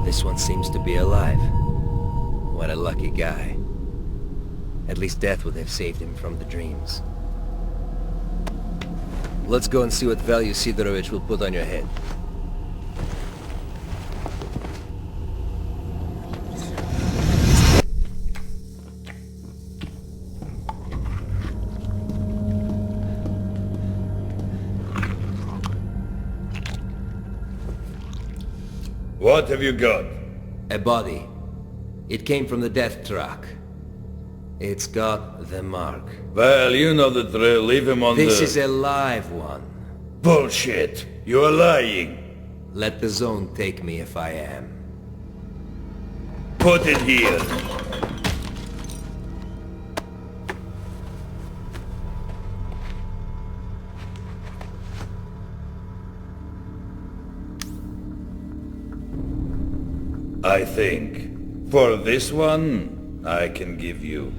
This one seems to be alive. What a lucky guy. At least death would have saved him from the dreams. Let's go and see what value Sidorovich will put on your head. What have you got? A body. It came from the death truck. It's got the mark. Well, you know the drill. Leave him on This is a live one. Bullshit! You are lying! Let the zone take me if I am. Put it here! I think, for this one, I can give you...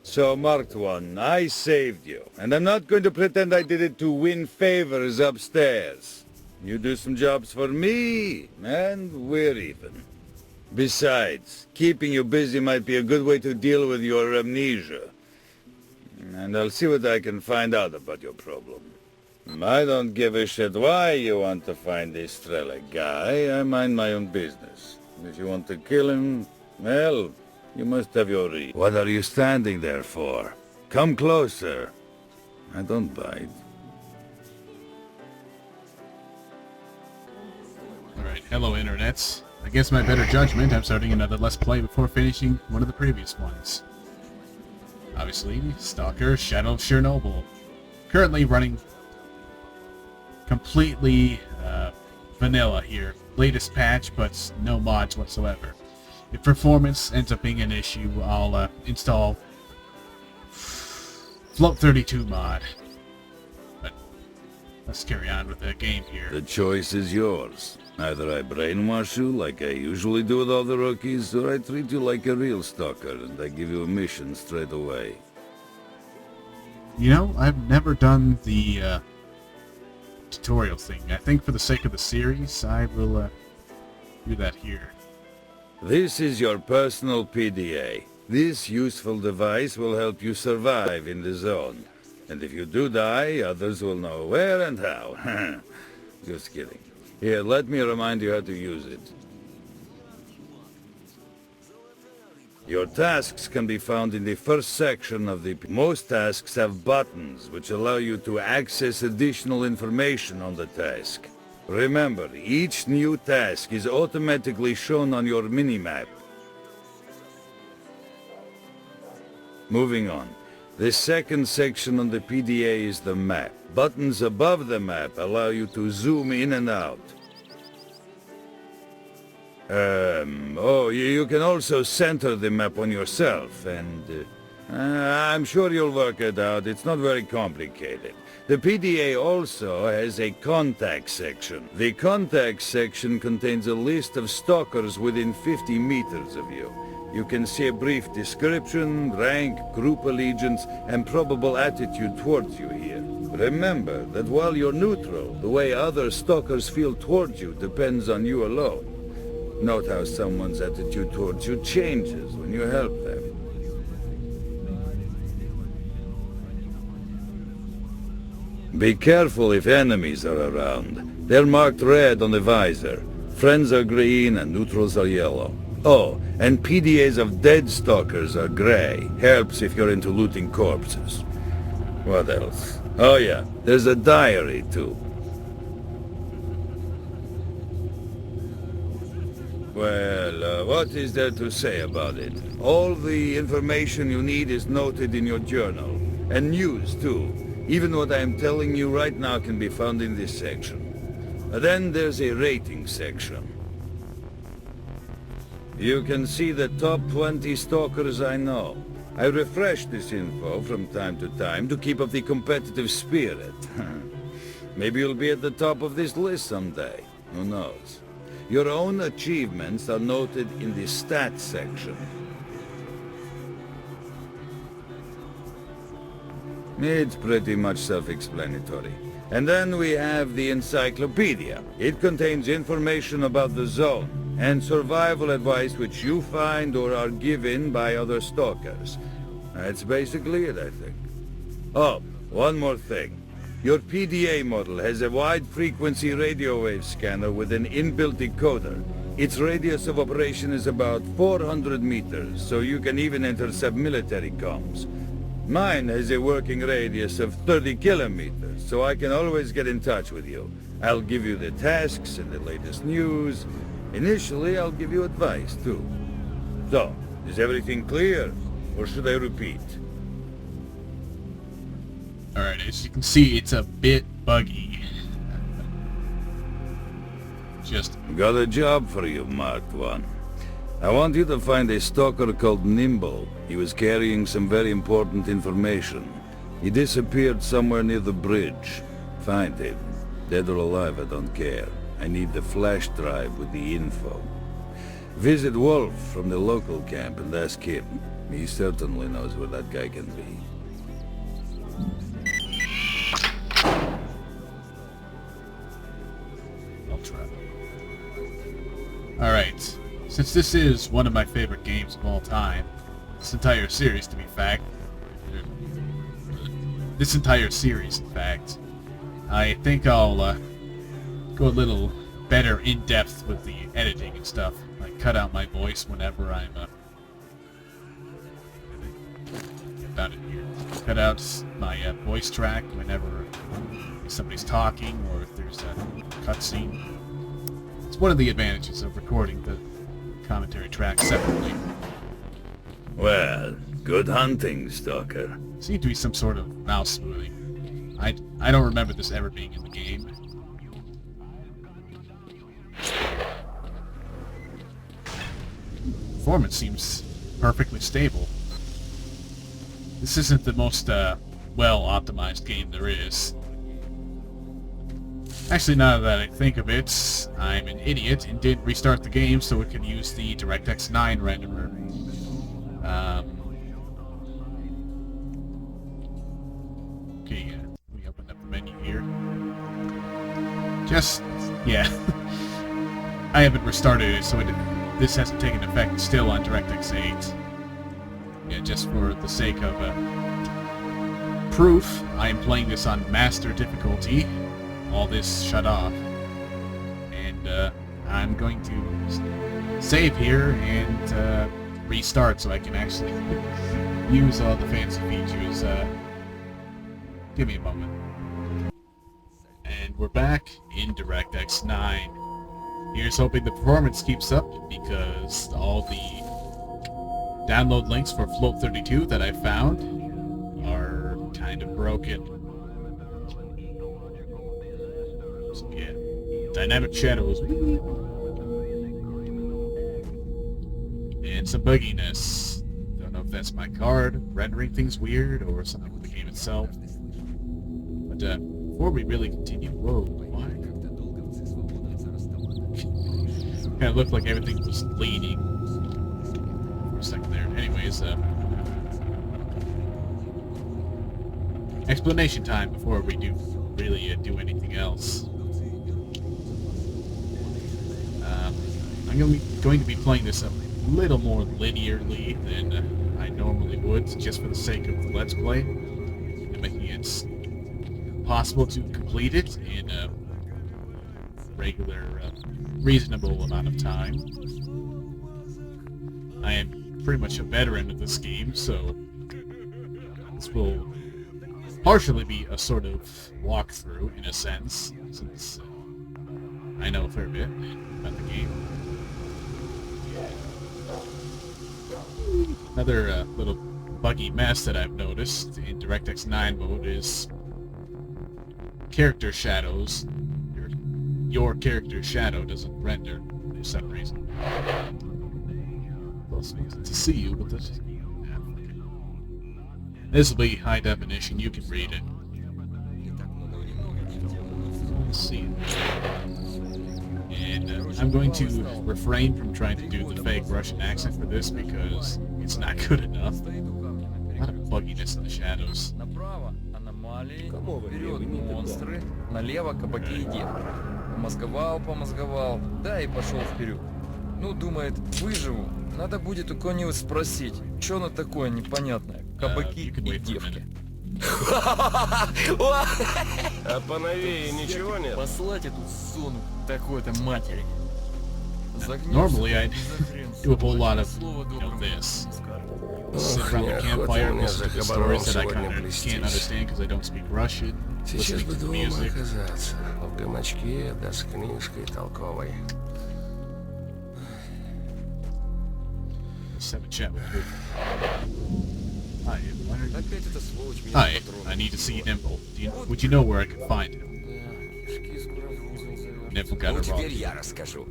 So, marked one, I saved you, and I'm not going to pretend I did it to win favors upstairs. You do some jobs for me, and we're even. Besides, keeping you busy might be a good way to deal with your amnesia. And I'll see what I can find out about your problem. I don't give a shit why you want to find this S.T.A.L.K.E.R guy. I mind my own business. If you want to kill him, well, you must have your reason. What are you standing there for? Come closer. I don't bite. Alright, hello internets. Against my better judgment, I'm starting another Let's Play before finishing one of the previous ones. Obviously, S.T.A.L.K.E.R Shadow of Chernobyl. Currently running completely vanilla here. Latest patch, but no mods whatsoever. If performance ends up being an issue, I'll install Float 32 mod. But let's carry on with the game here. The choice is yours. Either I brainwash you like I usually do with all the rookies, or I treat you like a real stalker and I give you a mission straight away. You know, I've never done the tutorial thing. I think for the sake of the series, I will do that here. This is your personal PDA. This useful device will help you survive in the zone. And if you do die, others will know where and how. Just kidding. Here, let me remind you how to use it. Your tasks can be found in the first section of the... Most tasks have buttons, which allow you to access additional information on the task. Remember, each new task is automatically shown on your minimap. Moving on. The second section on the PDA is the map. Buttons above the map allow you to zoom in and out. You can also center the map on yourself, and I'm sure you'll work it out. It's not very complicated. The PDA also has a contact section. The contact section contains a list of stalkers within 50 meters of you. You can see a brief description, rank, group allegiance, and probable attitude towards you here. Remember that while you're neutral, the way other stalkers feel towards you depends on you alone. Note how someone's attitude towards you changes when you help them. Be careful if enemies are around. They're marked red on the visor. Friends are green and neutrals are yellow. Oh, and PDAs of dead stalkers are gray. Helps if you're into looting corpses. What else? Oh yeah, there's a diary too. Well, what is there to say about it? All the information you need is noted in your journal. And news too. Even what I am telling you right now can be found in this section. Then there's a rating section. You can see the top 20 stalkers I know. I refresh this info from time to time to keep up the competitive spirit. Maybe you'll be at the top of this list someday. Who knows? Your own achievements are noted in the stats section. It's pretty much self-explanatory. And then we have the encyclopedia. It contains information about the zone and survival advice which you find or are given by other stalkers. That's basically it, I think. Oh, one more thing. Your PDA model has a wide-frequency radio wave scanner with an inbuilt decoder. Its radius of operation is about 400 meters, so you can even intercept military comms. Mine has a working radius of 30 kilometers, so I can always get in touch with you. I'll give you the tasks and the latest news. Initially, I'll give you advice, too. So, is everything clear? Or should I repeat? Alright, as you can see, it's a bit buggy. Just... Got a job for you, Marked One. I want you to find a stalker called Nimble. He was carrying some very important information. He disappeared somewhere near the bridge. Find him. Dead or alive, I don't care. I need the flash drive with the info. Visit Wolf from the local camp and ask him. He certainly knows where that guy can be. I'll try. Alright. Since this is one of my favorite games of all time, this entire series, in fact, I think I'll go a little better in depth with the editing and stuff. Like cut out my voice whenever I'm found it here. Cut out my voice track whenever somebody's talking or if there's a cutscene. It's one of the advantages of recording the commentary track separately. Well, good hunting, Stalker. Seemed to be some sort of mouse smoothing. I don't remember this ever being in the game. Performance seems perfectly stable. This isn't the most well-optimized game there is. Actually, now that I think of it, I'm an idiot and didn't restart the game so it could use the DirectX 9 renderer. Okay, we opened up the menu here. Yeah. I haven't restarted it, so this hasn't taken effect. It's still on DirectX 8. Yeah, just for the sake of proof, I am playing this on master difficulty. All this shut off. And I'm going to save here and restart so I can actually use all the fancy features. Give me a moment. And we're back in DirectX 9. Here's hoping the performance keeps up because all the download links for Float 32 that I found are kind of broken. So yeah, dynamic shadows. And some bugginess. Don't know if that's my card rendering things weird or something with the game itself. But before we really continue, whoa, why? Kind of looked like everything was leaning for a second there. Anyways, explanation time before we really do anything else. I'm going to be playing this a little more linearly than I normally would, just for the sake of the Let's Play, and making it possible to complete it in a regular, reasonable amount of time. I am pretty much a veteran of this game, so this will partially be a sort of walkthrough, in a sense, since I know a fair bit about the game. Another little buggy mess that I've noticed in DirectX 9 mode is character shadows. Your character's shadow doesn't render for some reason. Plus, to see you, but this will be high definition. You can read it. Let's see. And I'm going to refrain from trying to do the fake Russian accent for this because it's not good enough. A lot of bugginess in the shadows. Направо аномалии, вперед монстры, налево кабаки и девки. Помозговал, да и пошел вперед. Ну, думает, выживу. Надо будет у кого-нибудь спросить, что оно такое непонятное. Кабаки и девки. А поновее ничего нет? Послать эту зону такой-то матери. Normally I'd do a whole lot of this. Sit around the campfire and listen to the stories that I kind of can't understand because I don't speak Russian. Сейчас бы Listen to the дома music. оказаться. В гамачке, да с книжкой толковой. Let's have a chat with her. Hi, why are you... Опять эта сволочь меня Hi, I need to see Nimble. Would you know where I can find him? Nimble got it wrong. Я расскажу.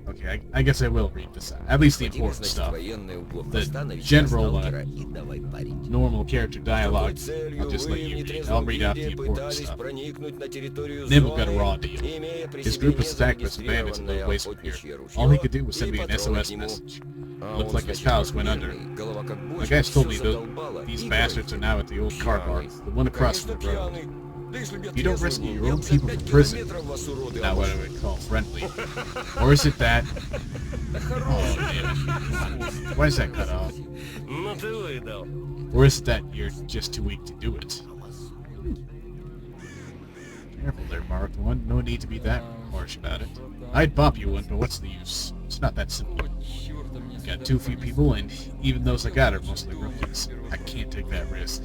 Okay, I guess I will read this out. At least the important stuff. The general, normal character dialogue, I'll just let you read. I'll read out the important stuff. Nimble got a raw deal. His group was attacked by some bandits in the waste from here. All he could do was send me an SOS message. It looked like his house went under. My guys told me that these bastards are now at the old car bar, the one across from the road. You don't rescue your own people from prison. Now what I would call friendly. Or is it that... Oh, damn it. Why is that cut off? Or is it that you're just too weak to do it? Careful there, Mark. No need to be that harsh about it. I'd bop you one, but what's the use? It's not that simple. Got too few people, and even those I got are mostly rookies. I can't take that risk.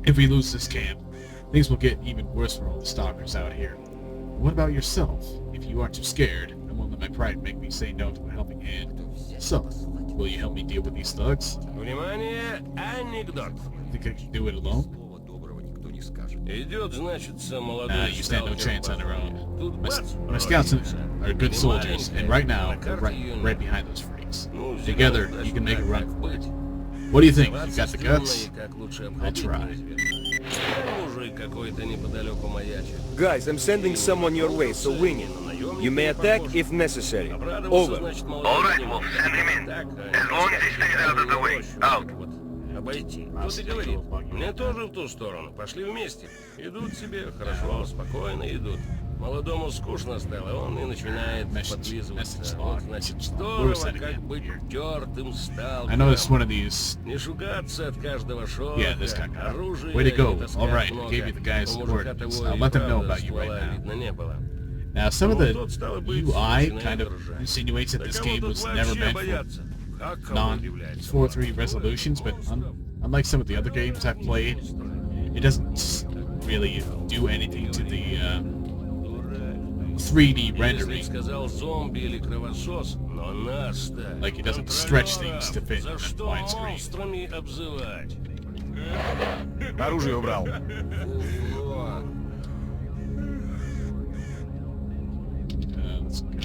If we lose this camp, things will get even worse for all the stalkers out here. What about yourself? If you aren't too scared, I won't let my pride make me say no to a helping hand. So, will you help me deal with these thugs? Внимание, анекдот. Think I can do it alone? Идет, значит, молодой Nah, you stand no сталкер chance on their парень. own. Тут бац, My scouts are good soldiers, and right now, they're right behind those freaks. Together, you can make a run for it. What do you think? You got the guts? I'll try. Мужик какой-то неподалеку маячит. Guys, I'm sending someone your way, so wing it. You may attack if necessary. Обрадовался, Over. значит, молодой All right, генерал. Wolf, send him in. Так, As long as he stays out of the way. Out. Обойти. Тут и говорит, мне тоже в ту сторону. Пошли вместе. Идут себе, хорошо, спокойно идут. Молодому скучно стало, он и начинает подлизываться. Вот, значит, здорово, как быть тертым I noticed one сталкером. of these. Не шугаться от каждого шага. Yeah, this guy got it. Оружие Way to go. не таскать All right, I много. gave you the guy's У мужика coordinates. того I'll и let them know правда about you right ствола now. видно не было. Now, some of the Тот, стало быть, UI начинает kind of ржать. insinuates that Да this кого game тут was never вообще meant for бояться? Как кого удивляется? non-4-3 resolutions, but unlike some of the other games I've played, it doesn't really do anything to the 3D Если rendering. сказал зомби или кровосос, но нас-то Like it doesn't stretch things to fit за in что widescreen. монстрами обзывать? Оружие убрал. Let's go.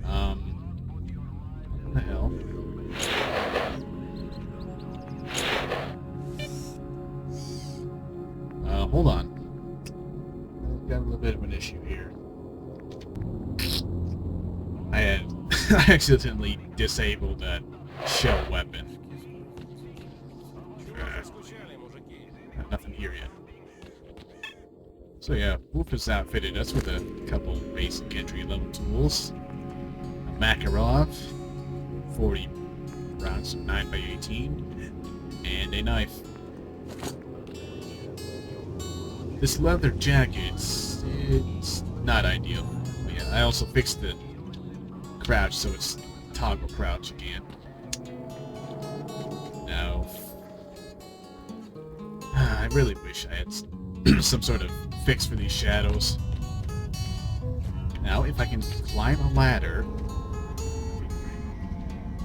What the hell? Hold on. I've got a little bit of an issue here. I accidentally disabled that shell weapon. Got nothing here yet. So yeah, Wolf has outfitted us with a couple basic entry-level tools. A Makarov, 40 rounds of 9x18, and a knife. This leather jacket, it's not ideal. But yeah, I also fixed the crouch so it's toggle crouch again. Now, I really wish I had some sort of fix for these shadows. Now, if I can climb a ladder,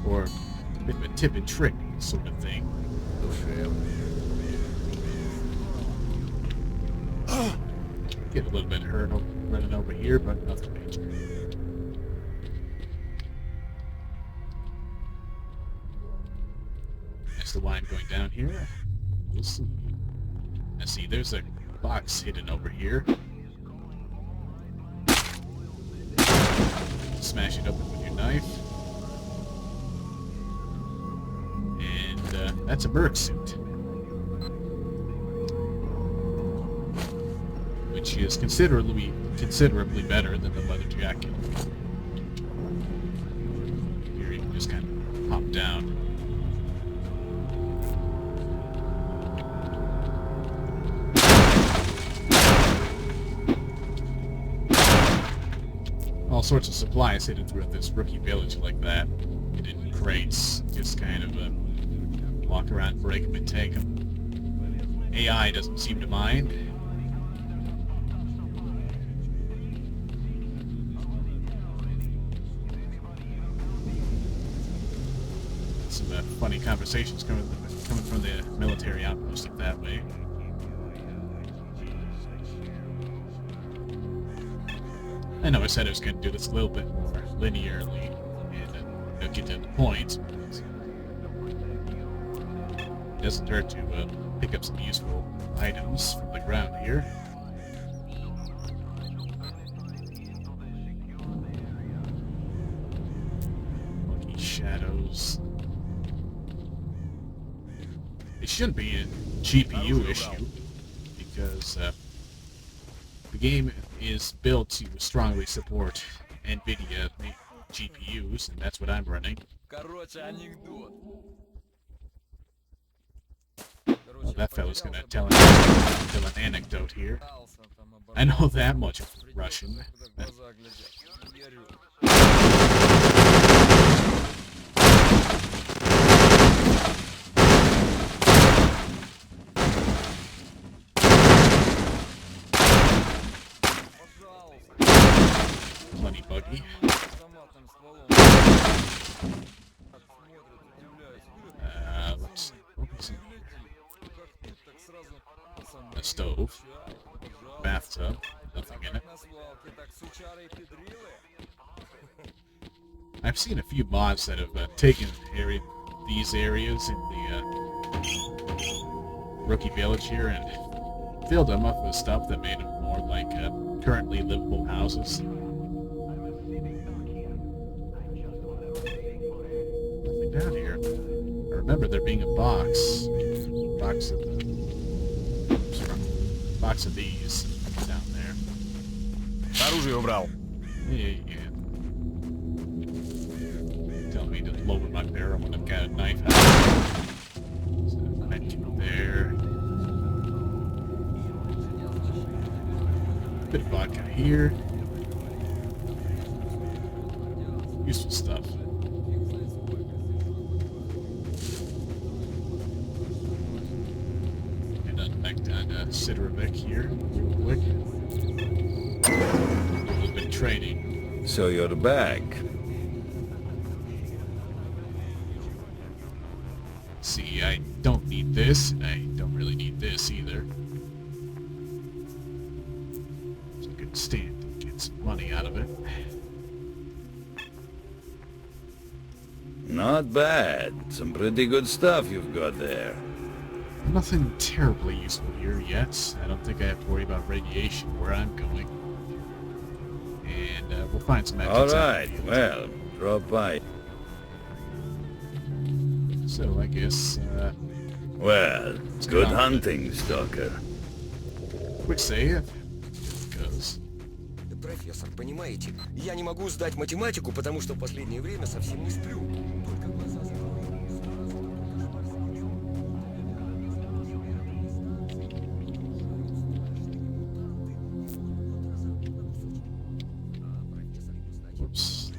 or a bit of a tip and trick sort of thing. Get a little bit hurt running over here, but nothing major. As to why I'm going down here, we'll see. Now see, there's a box hidden over here. smash it open with your knife. And that's a Merc suit. Which is considerably better than the leather jacket. Here you can just kind of hop down. All sorts of supplies hidden throughout this rookie village like that. Hidden crates, just kind of walk around, break them and take them. AI doesn't seem to mind. Some funny conversations coming from the military outpost up that way. I know I said I was going to do this a little bit more linearly and get to the point. It doesn't hurt to pick up some useful items from the ground here. Lucky shadows. It shouldn't be a GPU issue because the game is built to strongly support NVIDIA GPUs, and that's what I'm running. Well, that fellow's gonna tell an anecdote here. I know that much of Russian. Plenty buggy. Let's open some here. A stove. Bathtub. Nothing in it. I've seen a few mods that have taken these areas in the rookie village here and filled them up with stuff that made them more like currently livable houses. Nothing down here. I remember there being a box of these down there. Оружие убрал. Yeah. Tell me to lower my barrel when I've got a knife out. So medkit there. Bit of vodka here. Useful stuff. And then back down to S.T.A.L.K.E.R here, real quick. Do a little bit of trading. So you're back. See, I don't need this, and I don't really need this either. It's a good stand to get some money out of it. Not bad. Some pretty good stuff you've got there. Nothing terribly useful here yet. I don't think I have to worry about radiation where I'm going. And we'll find some medkits. Alright, well, drop by. So I guess, Well, good hunting, Stalker. quick save. Because Профессор, понимаете, я не могу сдать математику, потому что в последнее время совсем не сплю. Только глаза закрою. whoops.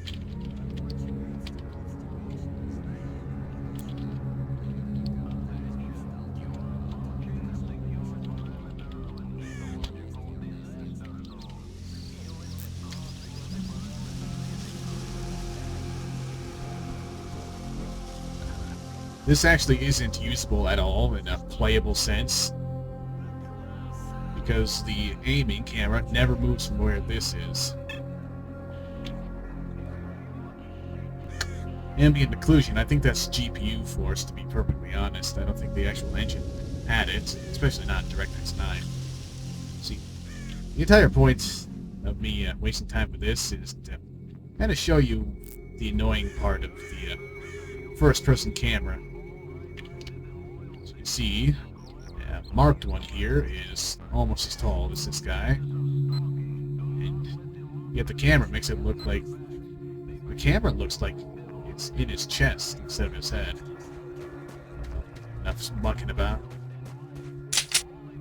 This actually isn't useful at all in a playable sense, because the aiming camera never moves from where this is. Ambient occlusion, I think that's GPU force, to be perfectly honest. I don't think the actual engine had it, especially not in DirectX 9. See, the entire point of me wasting time with this is to kind of show you the annoying part of the first-person camera. As you can see, marked one here is almost as tall as this guy, and yet the camera makes it look like looks like it's in his chest instead of his head. Enough mucking about.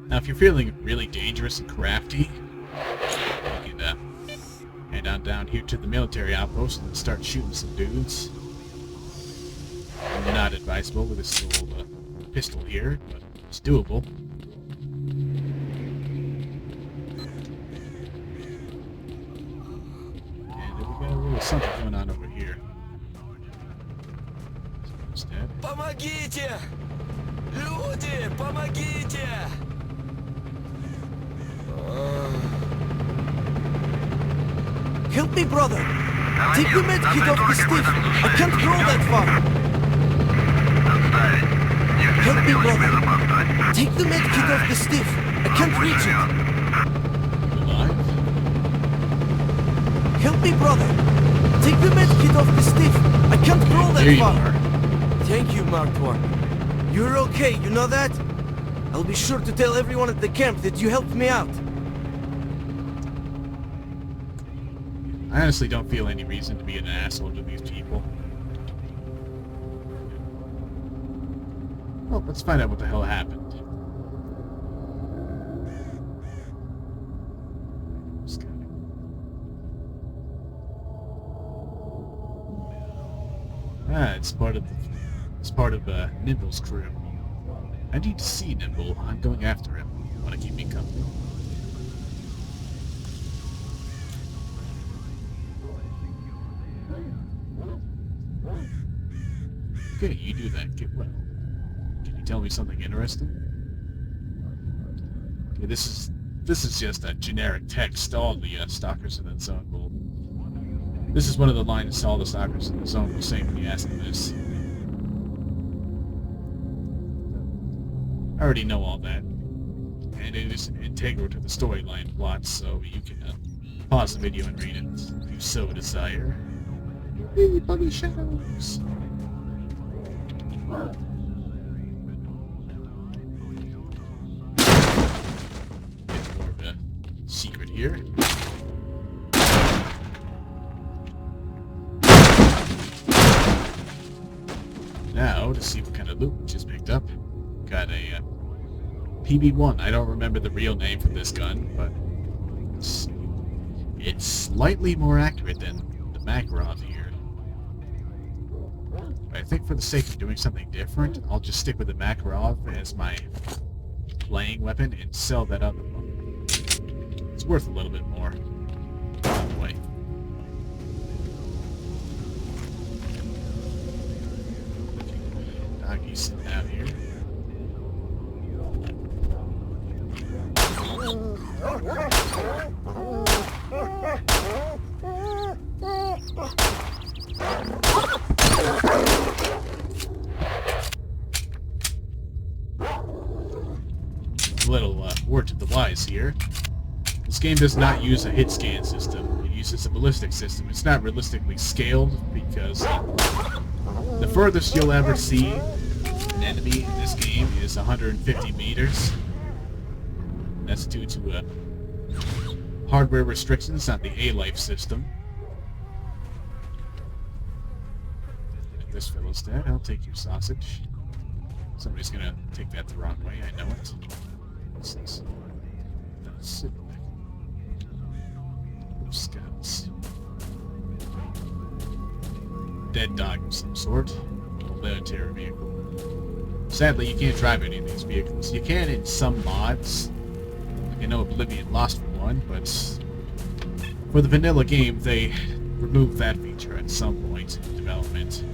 Now, if you're feeling really dangerous and crafty, you can head on down here to the military outpost and start shooting some dudes. Not advisable with this little pistol here, but it's doable. And then we got a little something going on over here. Instead. Помогите! Люди, помогите! Help me, brother! Take the med kit off the stiff! I can't throw that far! Help me, brother! Take the med kit off the stiff! I can't reach it! Alive? Help me, brother! Take the med kit off the stiff! I can't throw There that you far! are. Thank you, Mark IV. You're okay, you know that? I'll be sure to tell everyone at the camp that you helped me out. I honestly don't feel any reason to be an asshole to these people. Well, let's find out what the hell happened. It's part of Nimble's crew. I need to see Nimble. I'm going after him. Want to keep me company? Okay, you do that. Get well. Can you tell me something interesting? Okay, this is just a generic text. All the stalkers in the zone will. This is one of the lines all the stalkers in the zone will say when you ask them this. I already know all that, and it is integral to the storyline plot, so you can pause the video and read it if you so desire. Hey, buggy shadows! Bit more of a secret here. Now, to see what kind of loot we just picked up. Got a PB-1. I don't remember the real name for this gun, but it's slightly more accurate than the Makarov here. But I think for the sake of doing something different, I'll just stick with the Makarov as my playing weapon and sell that other one. It's worth a little bit more. Wait. Doggy's sitting out here. A little word to the wise here. This game does not use a hit scan system. It uses a ballistic system. It's not realistically scaled because the furthest you'll ever see an enemy in this game is 150 meters. That's due to hardware restrictions on the A-Life system. This fellow's dead. I'll take your sausage. Somebody's gonna take that the wrong way. I know it. What's this? That's it. Scouts. Dead dog of some sort. A military vehicle. Sadly, you can't drive any of these vehicles. You can in some mods. Like I know Oblivion Lost for one, but for the vanilla game, they removed that feature at some point in development.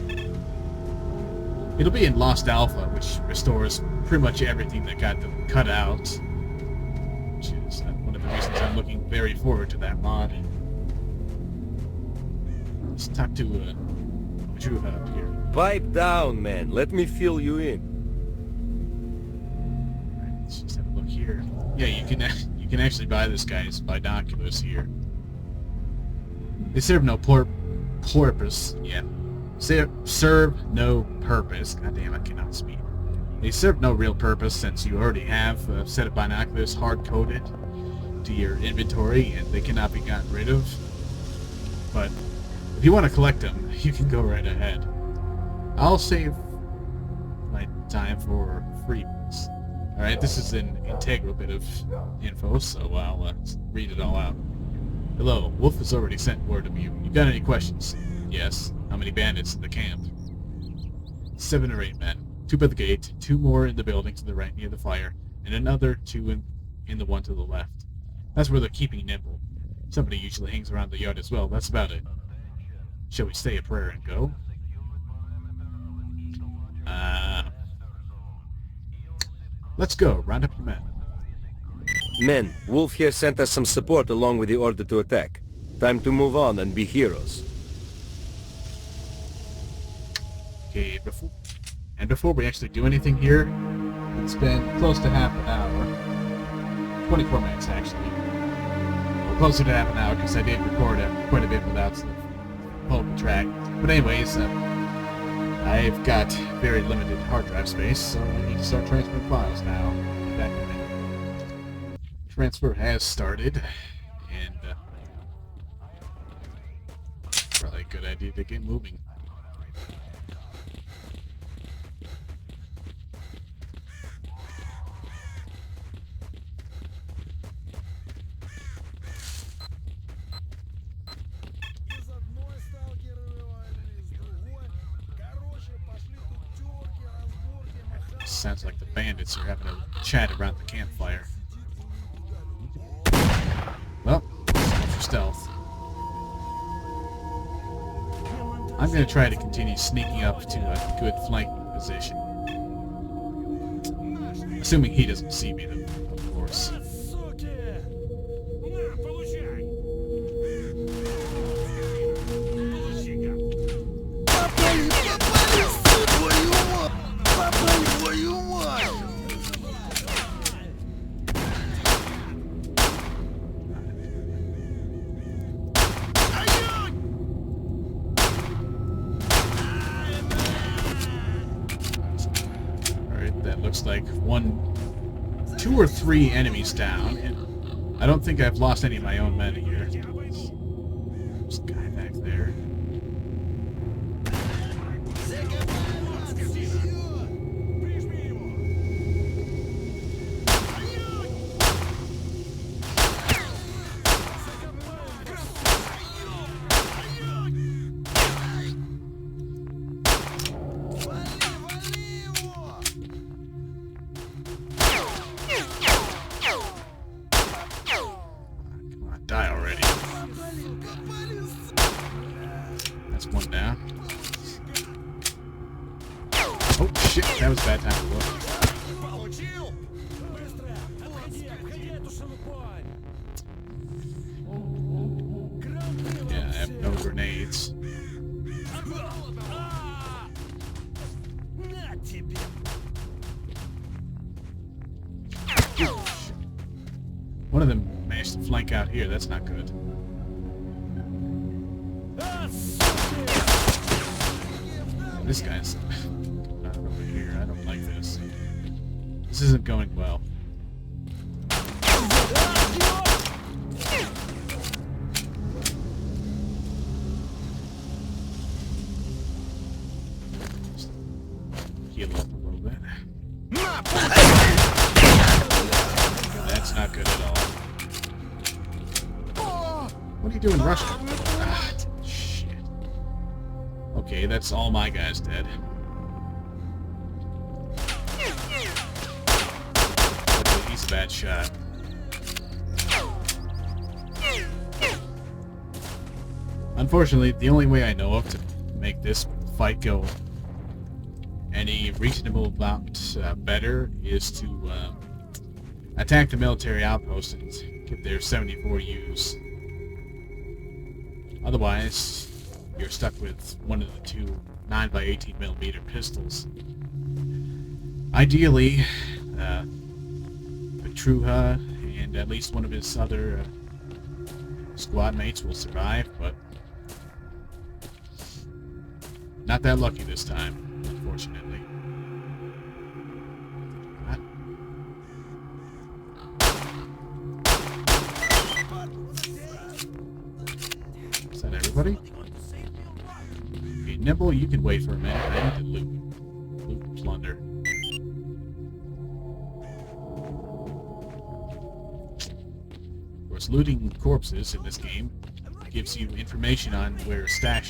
It'll be in Lost Alpha, which restores pretty much everything that got them cut out. Which is one of the reasons I'm looking very forward to that mod. Let's talk to Drew up here. Pipe down, man. Let me fill you in. Right, let's just have a look here. Yeah, you can actually buy this guy's binoculars here. They serve no purpose. Yeah. Serve no purpose. God damn, I cannot speak. They serve no real purpose since you already have a set of binoculars hard-coded to your inventory and they cannot be gotten rid of. But if you want to collect them, you can go right ahead. I'll save my time for free ones. Alright, this is an integral bit of info, so I'll read it all out. Hello, Wolf has already sent word of you. You got any questions? Yes. How many bandits in the camp? 7 or 8 men. 2 by the gate, 2 more in the building to the right near the fire, and another 2 in the one to the left. That's where they're keeping nimble. Somebody usually hangs around the yard as well, that's about it. Shall we say a prayer and go? Let's go. Round up your men. Men, Wolf here sent us some support along with the order to attack. Time to move on and be heroes. Okay, before we actually do anything here, it's been close to half an hour. 24 minutes, actually. Well, closer to half an hour, because I did record quite a bit without the vocal track. But anyways, I've got very limited hard drive space, so I need to start transferring files now. Back in a minute. Transfer has started, and probably a good idea to get moving. Sounds like the bandits are having a chat around the campfire. Well, for stealth. I'm going to try to continue sneaking up to a good flanking position. Assuming he doesn't see me, of course. Looks like 2 or 3 enemies down, and I don't think I've lost any of my own men here. There's a guy back there. Die already. That's one down. Oh shit, that was a bad time to look. Yeah, I have no grenades. One of them managed to flank out here, that's not good. This guy's not over here, I don't like this. This isn't going well. Heal up a little bit. That's not good at all. What are you doing rushing? Ah, shit. Okay, that's all my guys dead. Okay, he's a bad shot. Unfortunately, the only way I know of to make this fight go any reasonable amount better is to attack the military outpost and get their 74 U's. Otherwise, you're stuck with one of the 2 9x18mm pistols. Ideally, Petruha and at least one of his other squad mates will survive, but Not that lucky this time, unfortunately. Is that everybody? Okay, Nimble, you can wait for a minute. I need to loot. Loot and plunder. Of course, looting corpses in this game gives you information on where statues